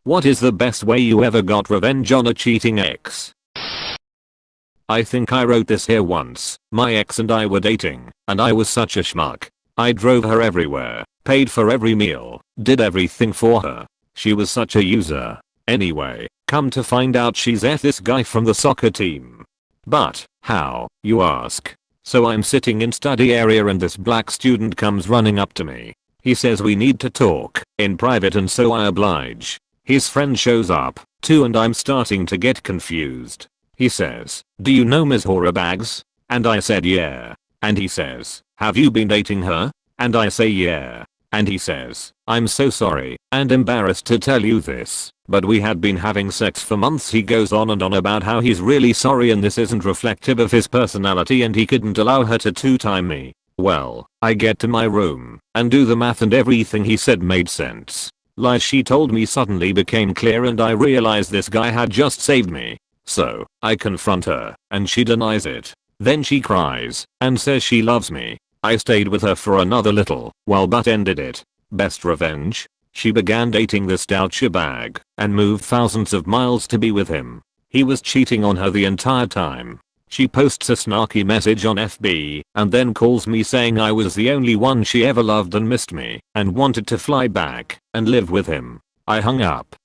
What is the best way you ever got revenge on a cheating ex? I think I wrote this here once. My ex and I were dating, and I was such a schmuck. I drove her everywhere, paid for every meal, did everything for her. She was such a user. Anyway, come to find out she's this guy from the soccer team. But, how, you ask? So I'm sitting in study area and this black student comes running up to me. He says we need to talk, in private, and so I oblige. His friend shows up, too, and I'm starting to get confused. He says, "Do you know Ms. Horabags?" And I said yeah. And he says, "Have you been dating her?" And I say yeah. And he says, "I'm so sorry and embarrassed to tell you this, but we had been having sex for months." He goes on and on about how he's really sorry and this isn't reflective of his personality and he couldn't allow her to two-time me. Well, I get to my room and do the math and everything he said made sense. Lies she told me suddenly became clear and I realized this guy had just saved me. So, I confront her and she denies it. Then she cries and says she loves me. I stayed with her for another little while but ended it. Best revenge? She began dating this douchebag and moved thousands of miles to be with him. He was cheating on her the entire time. She posts a snarky message on FB and then calls me saying I was the only one she ever loved and missed me and wanted to fly back and live with him. I hung up.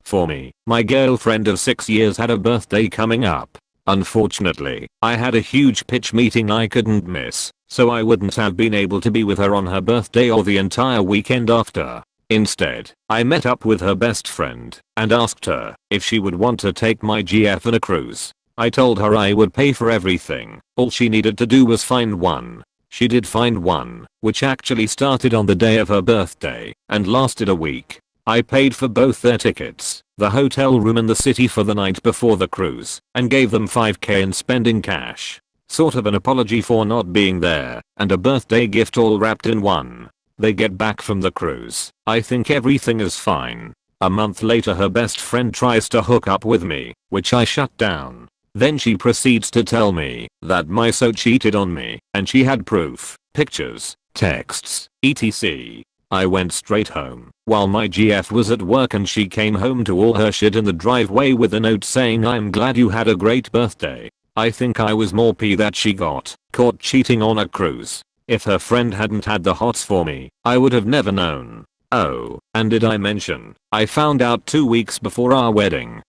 For me, my girlfriend of 6 years had a birthday coming up. Unfortunately, I had a huge pitch meeting I couldn't miss, so I wouldn't have been able to be with her on her birthday or the entire weekend after. Instead, I met up with her best friend and asked her if she would want to take my GF on a cruise. I told her I would pay for everything. All she needed to do was find one. She did find one, which actually started on the day of her birthday and lasted a week. I paid for both their tickets, the hotel room and the city for the night before the cruise, and gave them $5,000 in spending cash. Sort of an apology for not being there, and a birthday gift all wrapped in one. They get back from the cruise. I think everything is fine. A month later her best friend tries to hook up with me, which I shut down. Then she proceeds to tell me that my so cheated on me, and she had proof, pictures, texts, etc. I went straight home while my GF was at work and she came home to all her shit in the driveway with a note saying "I'm glad you had a great birthday." I think I was more pissed that she got caught cheating on a cruise. If her friend hadn't had the hots for me, I would have never known. Oh, and did I mention, I found out 2 weeks before our wedding.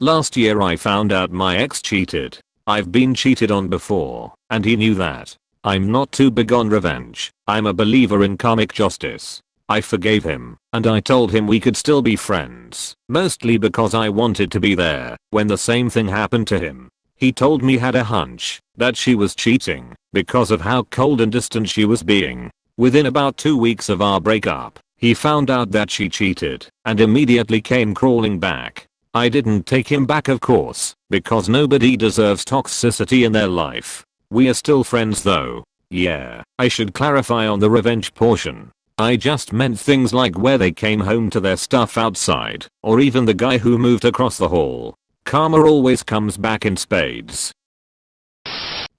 Last year I found out my ex cheated. I've been cheated on before, and he knew that. I'm not too big on revenge. I'm a believer in karmic justice. I forgave him, and I told him we could still be friends, mostly because I wanted to be there when the same thing happened to him. He told me had a hunch that she was cheating because of how cold and distant she was being. Within about 2 weeks of our breakup, he found out that she cheated and immediately came crawling back. I didn't take him back, of course, because nobody deserves toxicity in their life. We are still friends though. Yeah, I should clarify on the revenge portion. I just meant things like where they came home to their stuff outside, or even the guy who moved across the hall. Karma always comes back in spades.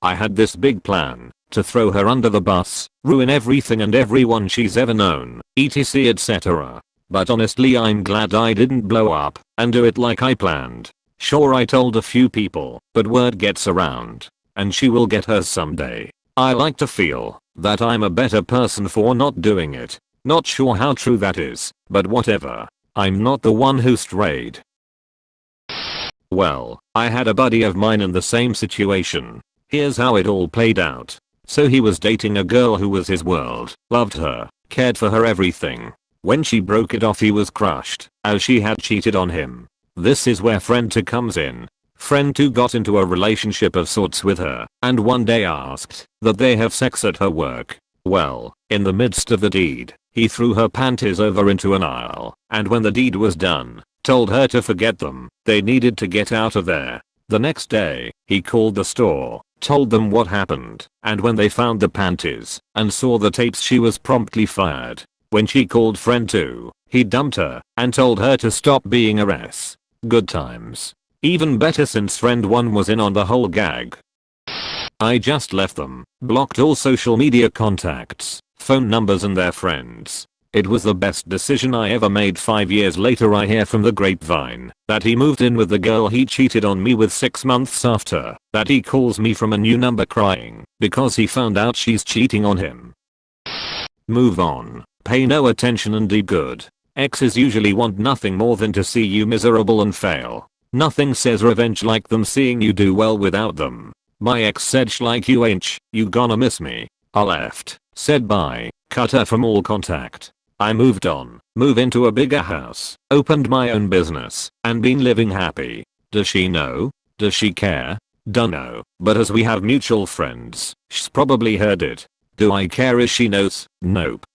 I had this big plan to throw her under the bus, ruin everything and everyone she's ever known, etc etc. But honestly I'm glad I didn't blow up and do it like I planned. Sure, I told a few people, but word gets around. And she will get hers someday. I like to feel that I'm a better person for not doing it. Not sure how true that is, but whatever. I'm not the one who strayed. Well, I had a buddy of mine in the same situation. Here's how it all played out. So he was dating a girl who was his world, loved her, cared for her everything. When she broke it off he was crushed, as she had cheated on him. This is where friend 2 comes in. Friend 2 got into a relationship of sorts with her, and one day asked that they have sex at her work. Well, in the midst of the deed, he threw her panties over into an aisle, and when the deed was done, told her to forget them, they needed to get out of there. The next day, he called the store, told them what happened, and when they found the panties and saw the tapes she was promptly fired. When she called friend 2, he dumped her and told her to stop being a mess. Good times. Even better since friend 1 was in on the whole gag. I just left them, blocked all social media contacts, phone numbers and their friends. It was the best decision I ever made. 5 years later I hear from the grapevine that he moved in with the girl he cheated on me with. 6 months after that he calls me from a new number crying because he found out she's cheating on him. Move on, pay no attention and do good. Exes usually want nothing more than to see you miserable and fail. Nothing says revenge like them seeing you do well without them. My ex said "Sh like you ain't, you gonna miss me." I left, said bye, cut her from all contact. I moved on, moved into a bigger house, opened my own business, and been living happy. Does she know? Does she care? Dunno, but as we have mutual friends, she's probably heard it. Do I care if she knows? Nope.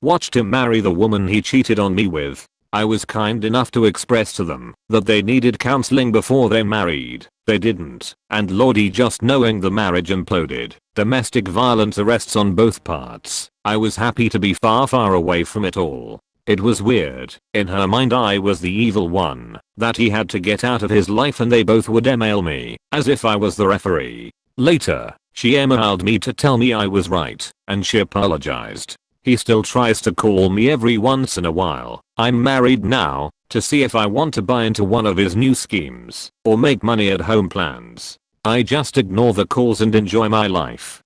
Watched him marry the woman he cheated on me with. I was kind enough to express to them that they needed counseling before they married. They didn't, and lordy, just knowing the marriage imploded. Domestic violence arrests on both parts. I was happy to be far away from it all. It was weird. In her mind I was the evil one that he had to get out of his life, and they both would email me as if I was the referee. Later, she emailed me to tell me I was right, and she apologized. He still tries to call me every once in a while. I'm married now, to see if I want to buy into one of his new schemes or make money at home plans. I just ignore the calls and enjoy my life.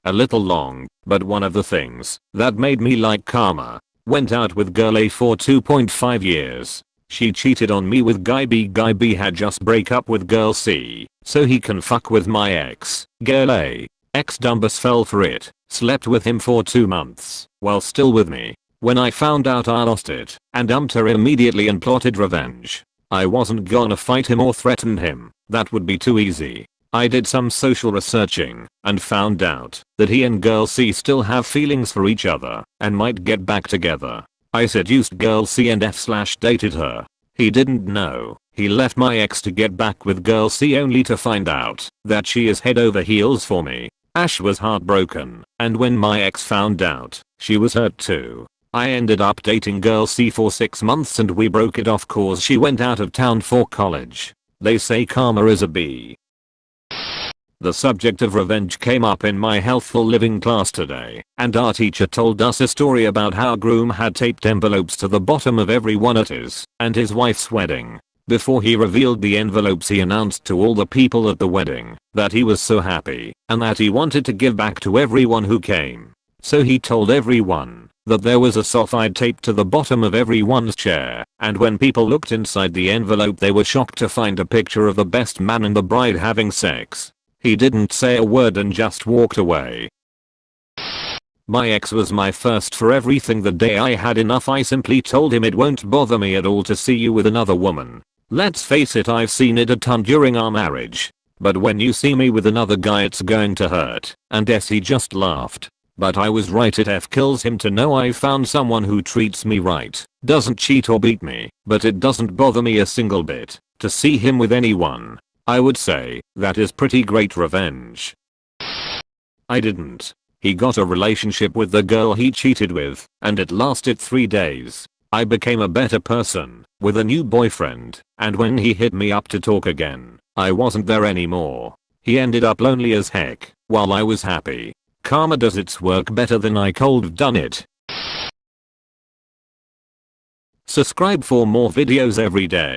A little long, but one of the things that made me like Karma. Went out with girl A for 2.5 years. She cheated on me with guy B. Guy B had just break up with girl C, so he can fuck with my ex. Girl A. Ex-Dumbus fell for it, slept with him for 2 months, while still with me. When I found out I lost it, and dumped her immediately and plotted revenge. I wasn't gonna fight him or threaten him, that would be too easy. I did some social researching, and found out that he and girl C still have feelings for each other, and might get back together. I seduced girl C and F/dated her. He didn't know. He left my ex to get back with girl C only to find out that she is head over heels for me. Ash was heartbroken, and when my ex found out, she was hurt too. I ended up dating girl C for 6 months and we broke it off cause she went out of town for college. They say karma is a B. The subject of revenge came up in my healthful living class today, and our teacher told us a story about how a groom had taped envelopes to the bottom of everyone at his and his wife's wedding. Before he revealed the envelopes, he announced to all the people at the wedding that he was so happy and that he wanted to give back to everyone who came. So he told everyone that there was a sulfide taped to the bottom of everyone's chair, and when people looked inside the envelope they were shocked to find a picture of the best man and the bride having sex. He didn't say a word and just walked away. My ex was my first for everything. The day I had enough, I simply told him it won't bother me at all to see you with another woman. Let's face it, I've seen it a ton during our marriage. But when you see me with another guy it's going to hurt. And yes, he just laughed. But I was right, it kills him to know I found someone who treats me right, doesn't cheat or beat me, but it doesn't bother me a single bit to see him with anyone. I would say that is pretty great revenge. I didn't. He got a relationship with the girl he cheated with, and it lasted 3 days. I became a better person, with a new boyfriend, and when he hit me up to talk again, I wasn't there anymore. He ended up lonely as heck, while I was happy. Karma does its work better than I could have done it. Subscribe for more videos every day.